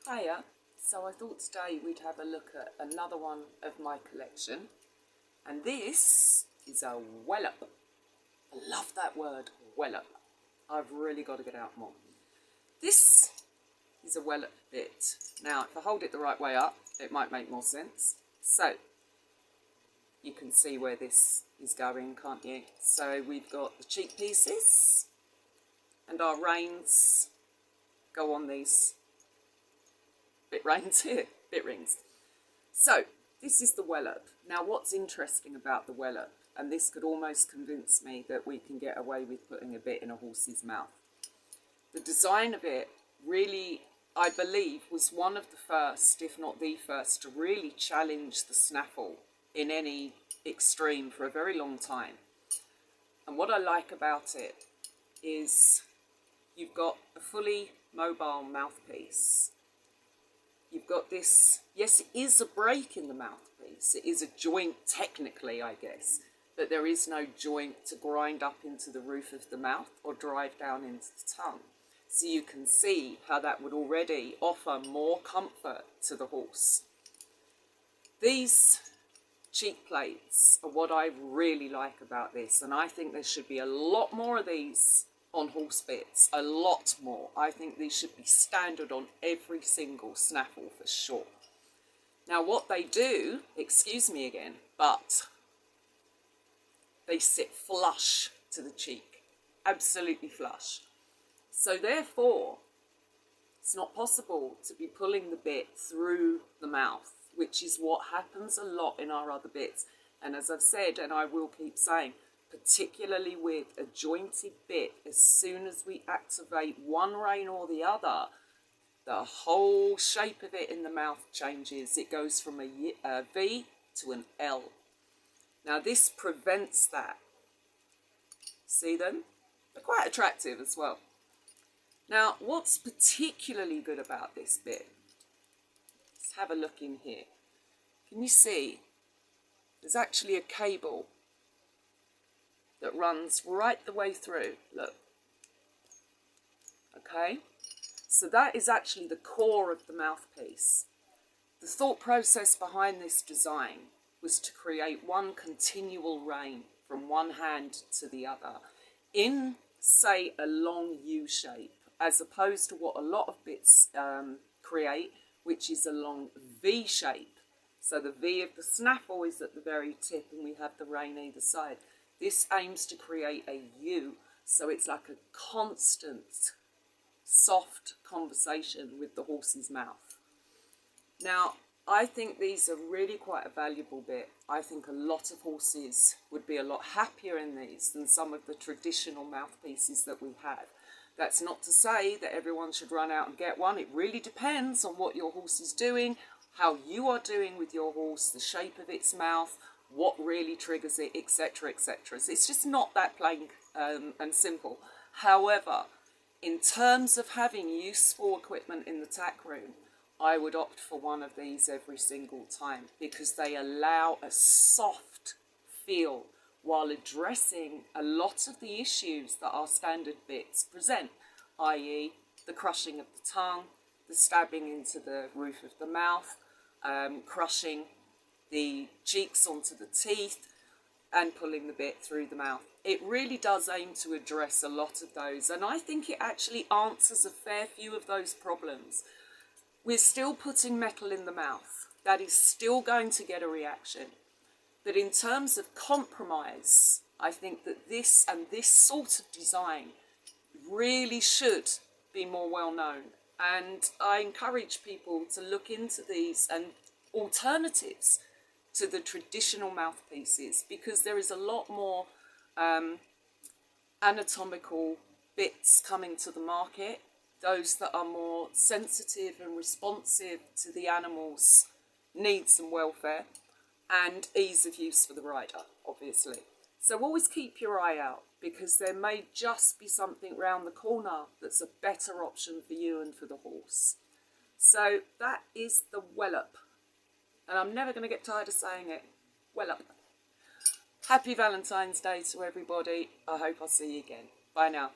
Hiya, so I thought today we'd have a look at another one of my collection, and this is a Wellep. I love that word, Wellep. I've really got to get out more. This is a Wellep bit. Now, if I hold it the right way up, it might make more sense. So, you can see where this is going, can't you? So we've got the cheek pieces, and our reins go on these bit rings here, bit rings. So this is the Wellep. Now what's interesting about the Wellep, and this could almost convince me that we can get away with putting a bit in a horse's mouth. The design of it really, I believe, was one of the first, if not the first, to really challenge the snaffle in any extreme for a very long time. And what I like about it is you've got a fully mobile mouthpiece. You've got this, yes, it is a break in the mouthpiece. It is a joint technically, I guess, but there is no joint to grind up into the roof of the mouth or drive down into the tongue. So you can see how that would already offer more comfort to the horse. These cheek plates are what I really like about this, and I think there should be a lot more of these on horse bits, a lot more. I think these should be standard on every single snaffle for sure. Now what they do, excuse me again, but they sit flush to the cheek, absolutely flush. So therefore, it's not possible to be pulling the bit through the mouth, which is what happens a lot in our other bits. And as I've said, and I will keep saying, particularly with a jointed bit, as soon as we activate one rein or the other, the whole shape of it in the mouth changes. It goes from a V to an L. Now this prevents that. See them? They're quite attractive as well. Now what's particularly good about this bit? Let's have a look in here. Can you see? There's actually a cable that runs right the way through, look. Okay, so that is actually the core of the mouthpiece. The thought process behind this design was to create one continual rein from one hand to the other in, say, a long U shape, as opposed to what a lot of bits create, which is a long V shape. So the V of the snaffle is at the very tip and we have the rein either side. This aims to create a U, so it's like a constant, soft conversation with the horse's mouth. Now, I think these are really quite a valuable bit. I think a lot of horses would be a lot happier in these than some of the traditional mouthpieces that we have. That's not to say that everyone should run out and get one. It really depends on what your horse is doing, how you are doing with your horse, the shape of its mouth, what really triggers it, etc., etc. So it's just not that plain and simple. However, in terms of having useful equipment in the tack room, I would opt for one of these every single time because they allow a soft feel while addressing a lot of the issues that our standard bits present, i.e. the crushing of the tongue, the stabbing into the roof of the mouth, crushing the cheeks onto the teeth and pulling the bit through the mouth. It really does aim to address a lot of those, and I think it actually answers a fair few of those problems. We're still putting metal in the mouth. That is still going to get a reaction. But in terms of compromise, I think that this and this sort of design really should be more well known. And I encourage people to look into these and alternatives to the traditional mouthpieces, because there is a lot more anatomical bits coming to the market, those that are more sensitive and responsive to the animal's needs and welfare, and ease of use for the rider, obviously. So always keep your eye out, because there may just be something round the corner that's a better option for you and for the horse. So that is the Wellep. And I'm never going to get tired of saying it. Wellep. Happy Valentine's Day to everybody. I hope I'll see you again. Bye now.